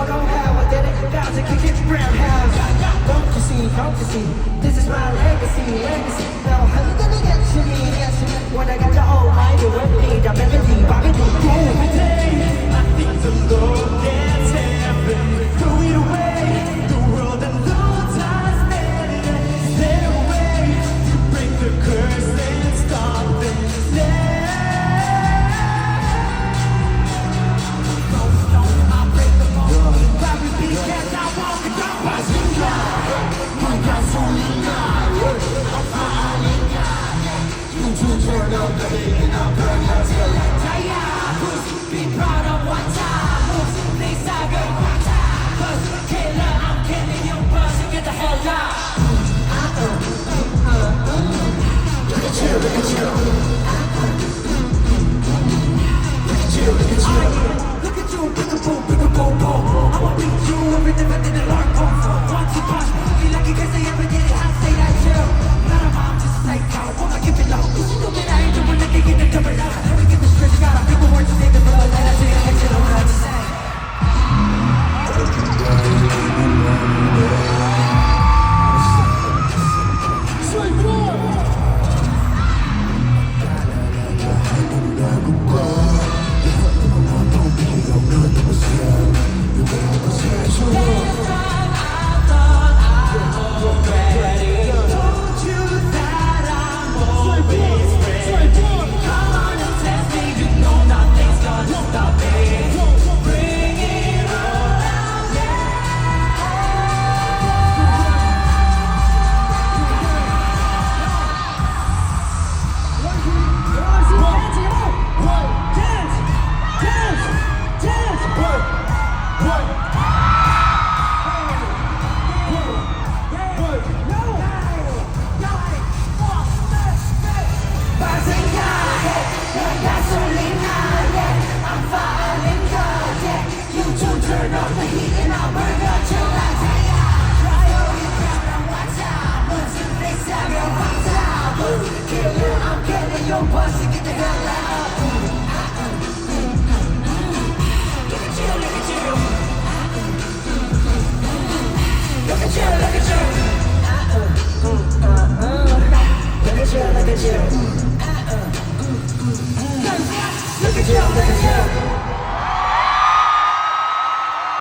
don't have a dedicated bound to kick it roundhouse. Don't you see, this is my legacy. Now how you gonna get to me, when I got the almighty with me, the melody, Bobby, every day, I think the Lord gets heaven, throw it away, the world and lose us, stay away, to break the curse and stop them, I break the mold, I repeat, yes, I walk the dog, turn up the heat and I'll burn your tail. Be proud of what time moves. Things are good. Cause killer, I'm killing you, buzz, and get the hell out. Look at you, look at you. Look at you, look at you. Big a boom, boom. I'ma beat you every time I did a lark boom. Once you punch, feel like you guess I ever did it, I say that too. Not a mom, just a psycho. Wanna give it low. I ain't doing nothing, get the double out. Let me get the stretch, got a people work to save the blood. Let us see it, I don't know what to say. Sweet boy! I'm getting your pussy, get the hell out. Look at you, look at you. Look at you, look at you.